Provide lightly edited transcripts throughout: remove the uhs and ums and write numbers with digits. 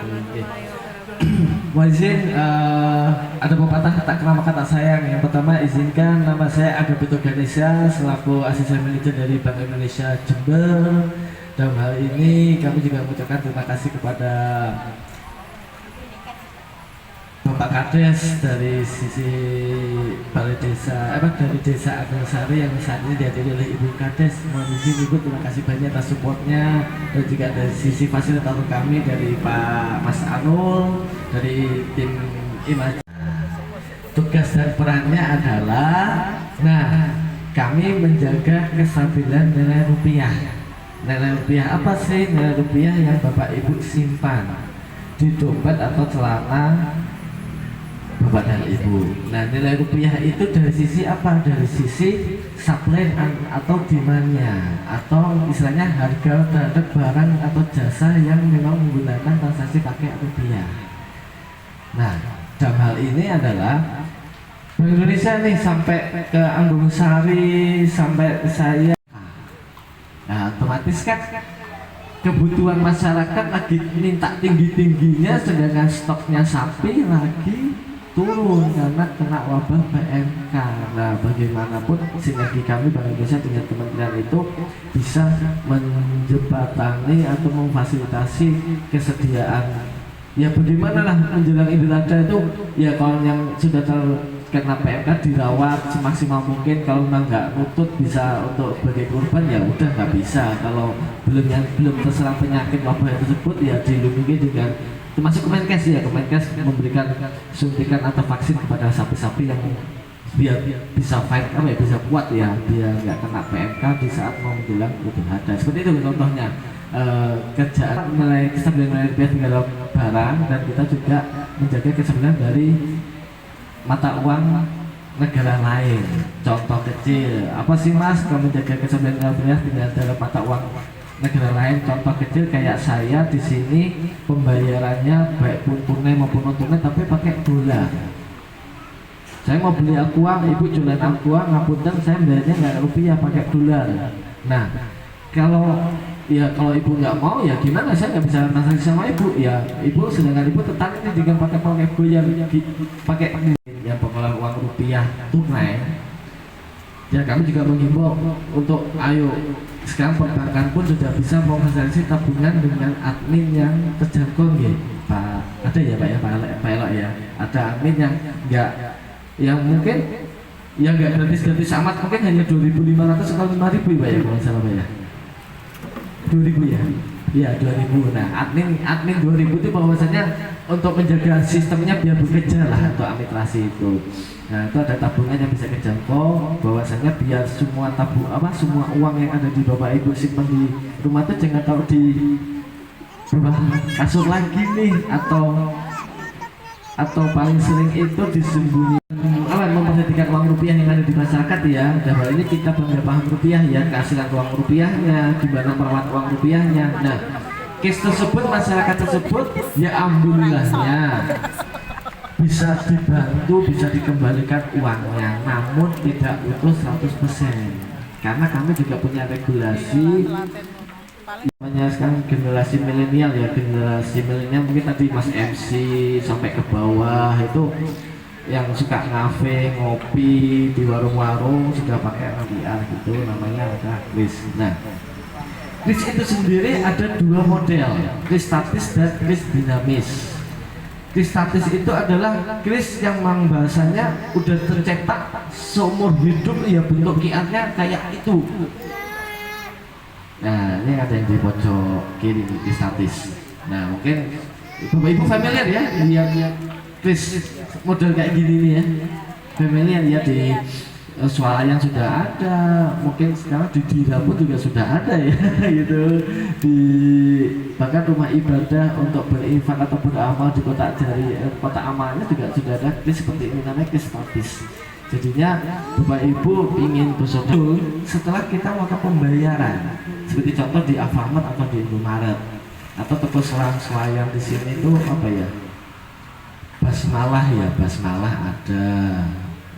Oke. Mohon izin, ada pepatah tak kenal maka tak sayang. Yang pertama, izinkan nama saya Agapito Ganesha selaku asisten manajer dari Bank Indonesia Jember. Dalam hal ini kami juga mengucapkan terima kasih kepada Bapak Kades dari sisi Balai Desa, dari Desa Agarsari yang saat ini dihadiri oleh Ibu Kades. Mohon izin Ibu, terima kasih banyak atas supportnya, dan juga dari sisi fasilitator kami dari Pak Mas Anul dari tim Imaj. Tugas dan perannya adalah, kami menjaga kestabilan nilai rupiah. Nilai rupiah apa sih? Nilai rupiah yang Bapak Ibu simpan di dompet atau celana Bapak dan Ibu. Nah, nilai rupiah itu dari sisi apa? Dari sisi supply atau demandnya, atau istilahnya harga terhadap barang atau jasa yang memang menggunakan transaksi pakai rupiah. Nah, dalam hal ini adalah Bank Indonesia nih sampai ke Anggung Sari, sampai saya. Nah, otomatis kan kebutuhan masyarakat lagi minta tinggi-tingginya, sedangkan stoknya sapi lagi turun karena kena wabah PMK. Nah, bagaimanapun sinergi kami Bank Indonesia dengan kementerian itu bisa menjembatani atau memfasilitasi kesediaan. Ya bagaimana lah menjelang Idul Adha itu, ya kalau yang sudah terkena PMK dirawat semaksimal mungkin. Kalau memang nggak nutut bisa untuk sebagai korban, ya udah nggak bisa. Kalau belum terserang penyakit wabah tersebut, ya dilindungi dengan, termasuk Kemenkes ya, Kemenkes memberikan suntikan atau vaksin kepada sapi-sapi yang biar bisa fight bisa kuat ya, biar nggak kena PMK di saat mau menjelang Idul Adha. Seperti itu contohnya. Kerjaan nilai kestabilan nilai rupiah tinggal barang, dan kita juga menjaga kestabilan dari mata uang negara lain. Contoh kecil, apa sih Mas kalau menjaga kestabilan nilai rupiah tinggal dalam mata uang negara lain? Contoh kecil kayak saya di sini pembayarannya baik pun tunai maupun non tunai tapi pakai dolar. Saya mau beli aqua, Ibu jualan aqua, ngapunten saya bayarnya nggak rupiah, pakai dolar. Nah, kalau Ibu nggak mau, ya gimana, saya nggak bisa transaksi sama Ibu. Ya Ibu, sedangkan Ibu tertarik dengan pakai bayar pakai yang pengelola uang rupiah tunai. Ya kami juga mengimbau untuk ayo sekarang perbankan pun sudah bisa memfasilitasi tabungan dengan admin yang terjangkau ya Pak. Ada ya Pak ya, Pak Elok ya. Ada admin yang mungkin yang nggak gratis amat, mungkin hanya 2.500 atau 5.000 Pak ya, kalau salah Pak ya. 2.000 ya? Iya 2.000. Nah, admin 2.000 itu bahwasanya untuk menjaga sistemnya biar bekerja lah untuk administrasi itu. Nah, itu ada tabungan yang bisa kejangkau, bahwasanya biar semua semua uang yang ada di Bapak Ibu simpan di rumah itu jangan taruh di bawah kasur lagi nih, atau paling sering itu disembunyikan, memperhatikan uang rupiah yang ada di masyarakat ya. Dan hal ini kita bangga paham rupiah ya, keasilan uang rupiahnya, gimana merawat uang rupiahnya. Nah, case tersebut, masyarakat tersebut ya alhamdulillahnya bisa dibantu, bisa dikembalikan uangnya, namun tidak utuh 100%. Karena kami juga punya regulasi namanya sekarang generasi milenial ya. Generasi milenial mungkin tadi Mas MC sampai ke bawah itu yang suka ngafe, ngopi di warung-warung sudah pakai RPR gitu, namanya ada kris. Nah, kris itu sendiri ada dua model, kris statis dan kris dinamis. Kris statis itu adalah kris yang memang bahasanya udah tercetak seumur hidup ya, bentuk QR-nya kayak itu. Nah, ini ada yang di pojok kiri di statis. Nah, mungkin Ibu familiar ya lihat kris model kayak gini nih ya. Familiar ya, di swalayan sudah ada, mungkin sekarang di Diramu juga sudah ada ya gitu. Bahkan rumah ibadah untuk berinfak atau beramal di kota amalnya juga sudah ada kris seperti ini, namanya kris statis. Jadinya Bapak Ibu ingin betul setelah kita melakukan pembayaran, seperti contoh di Alfamart atau di Indomaret atau toko selang-selayang di sini itu apa ya, basmalah ya, basmalah ada.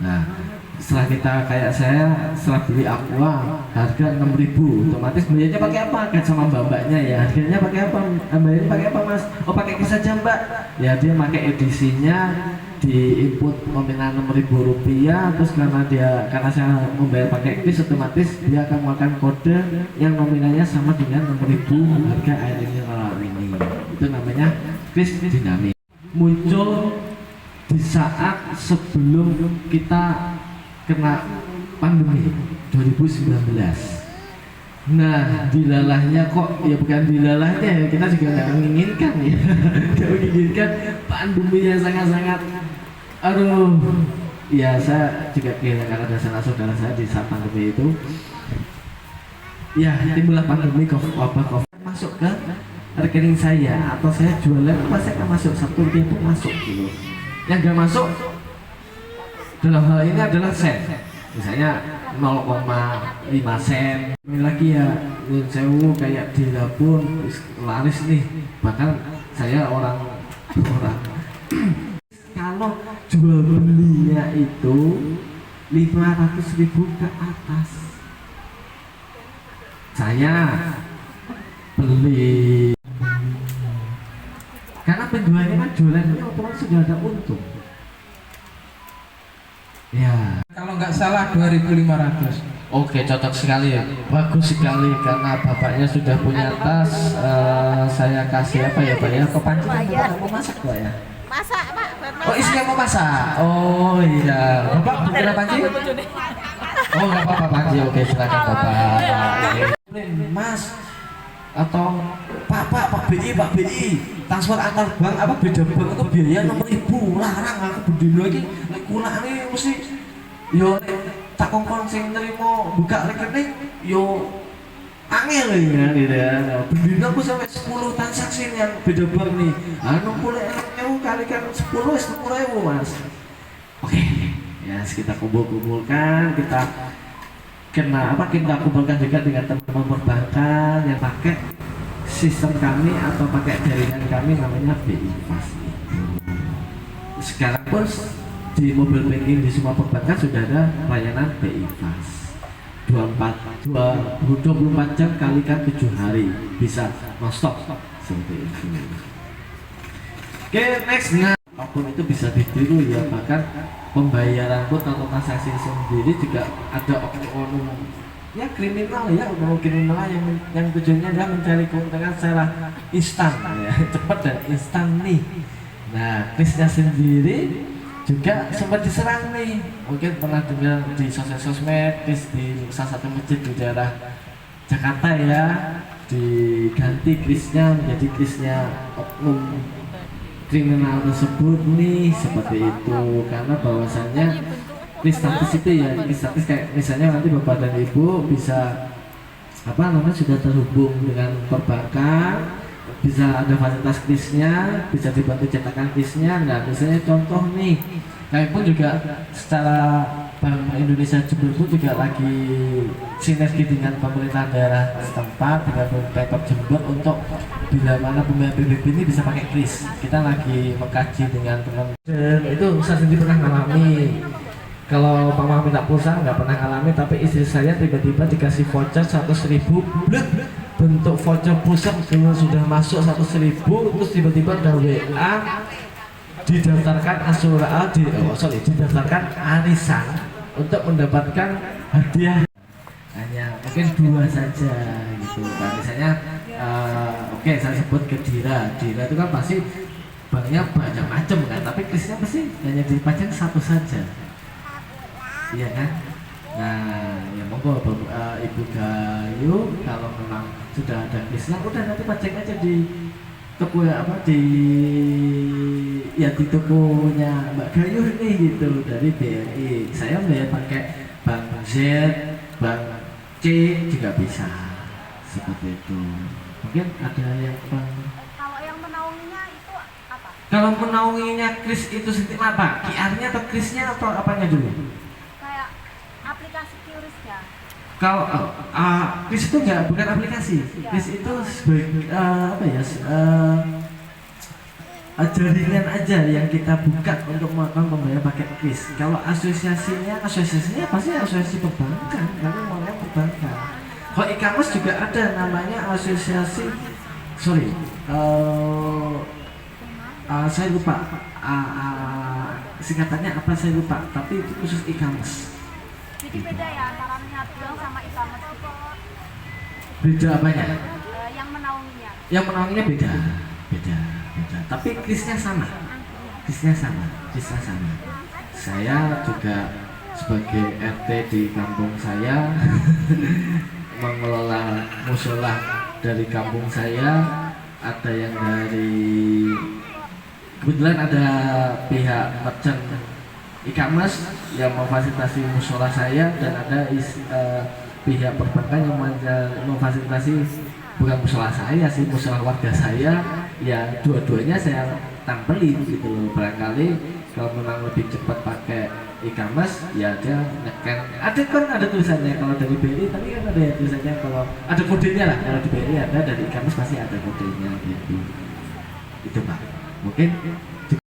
Nah, setelah kita kayak saya setelah beli Aqua harga 6.000, otomatis belinya pakai apa kan sama mbak-mbaknya ya, harganya pakai apa, bayarnya pakai apa mas, oh pakai kris aja mbak ya, dia pakai edisinya di input nominal 6.000 rupiah, terus karena saya membayar pakai kris, otomatis dia akan makan kode yang nominalnya sama dengan 6.000 harga air mineral ini. Itu namanya kris dinamik, muncul di saat sebelum kita kena pandemi 2019. Nah, dilalahnya kok ya, bukan dilalahnya ya, kita juga nggak menginginkan ya nggak menginginkan pandemi yang sangat-sangat ya, saya juga kehilangan ada saudara saya di saat pandemi itu ya, timbullah pandemi COVID masuk ke rekening saya, atau saya jualan pasti akan masuk, satu itu masuk gitu. Yang nggak masuk dalam hal ini adalah sen, misalnya 0,5 sen. Ini lagi ya, sewu kayak di dapur laris nih, bahkan saya orang kalau jual belinya itu 500.000 ke atas, saya beli karena penjualnya kan jualannya otomatis sudah ada untung. Ya, kalau nggak salah 2.500. Oke, cocok sekali ya, bagus sekali karena bapaknya sudah punya tas. Saya kasih apa ya pak ya, ke panci kan mau masak pak ya? Masak pak, Oh isinya mau masak. Oh iya, bapak kira panci? Oh nggak apa-apa panci, oke silakan bapak. Mas atau Pak BI transfer antar bank apa beda bank itu biaya 6.000, larang aku berdino lagi kulane mesti yo tak kongkong sing nerimo buka rekening yo angel ya gitu ya. Berdino aku sampai 10 transaksi yang beda bank nih, 60.000 kalikan 10 10.000 mas. Oke ya, kita kumpulkan, kita kumpulkan juga dengan teman-teman perbankan yang pakai sistem kami atau pakai jaringan kami namanya BI Fast. Sekarang pun di mobile banking di semua perbankan sudah ada layanan BI Fast 24 jam kalikan 7 hari, bisa non-stop seperti itu. Oke, next. Nah, apapun itu bisa ditiru ya, bahkan pembayaran pun atau transaksi sendiri juga ada oknum ya kriminal ya, kriminal yang tujuannya adalah mencari keuntungan secara instan ya, cepat dan instan nih. Nah, krisnya sendiri juga sempat diserang nih, mungkin pernah dengar di sosmed kris di salah satu masjid di daerah Jakarta ya, diganti krisnya menjadi krisnya oknum kriminal tersebut nih, seperti itu. Karena bahwasannya kris status itu ya, kris status kayak misalnya nanti bapak dan ibu bisa sudah terhubung dengan perbankan, bisa ada fasilitas krisnya, bisa dibantu cetakan krisnya. Nah misalnya contoh nih, kami pun juga secara Bank Indonesia Jember pun juga lagi sinergi dengan pemerintah daerah setempat dengan Pemkab Jember untuk bila mana pembayar PBB ini bisa pakai kris. Kita lagi mengkaji dengan teman, dan itu saya sendiri pernah ngalami. Kalau Pak Mama minta pulsa nggak pernah ngalami, tapi istri saya tiba-tiba dikasih voucher 100.000, bentuk voucher pulsa sudah masuk 100.000, terus tiba-tiba ada WA didaftarkan didaftarkan arisan untuk mendapatkan hadiah. Hanya mungkin 2 saja gitu. Nah, misalnya oke, saya sebut ke Dira itu kan pasti banknya banyak macam kan, tapi krisnya pasti hanya dipajang 1 saja. Iya kan? Nah, ya monggo Ibu Gayu, kalau memang sudah ada krisnya, udah nanti pajang aja di toko di tokonya Mbak Gayu nih gitu, dari BRI. Saya bayar pakai bank Z, bank C juga bisa, seperti itu. Mungkin ada yang Kalau yang menaunginya itu apa? Kalau menaunginya kris itu sendiri apa? QR-nya atau krisnya atau apanya dulu? Kayak aplikasi QRIS-nya. Kalau kris itu bukan aplikasi. Kris itu sebagai jaringan aja yang kita buka untuk melakukan pembayaran pakai kris. Kalau asosiasinya pasti asosiasi perbankan, karena mulai perbankan. Kalau e-commerce juga ada namanya asosiasi, sorry, saya lupa, singkatannya apa saya lupa, tapi itu khusus e-commerce. Jadi beda ya antara minyak goreng sama e-commerce itu. Beda apanya? Yang menaunginya. Yang menaunginya beda. Tapi krisnya sama. Saya juga sebagai RT di kampung saya mengelola musola dari kampung saya. Ada yang dari, kebetulan ada pihak merchant e-commerce yang memfasilitasi musola saya, dan ada pihak perbankan yang memfasilitasi bukan musola saya sih, musola warga saya. Ya dua-duanya saya tampilin gitu loh. Barangkali kalau memang lebih cepat pakai e-commerce, ya dia neken. Ada tulisannya kalau dari BRI, tapi kan ada tulisannya kalau ada kodenya lah. Kalau di BRI ada, dari e-commerce pasti ada kodenya gitu. Itu Pak. Mungkin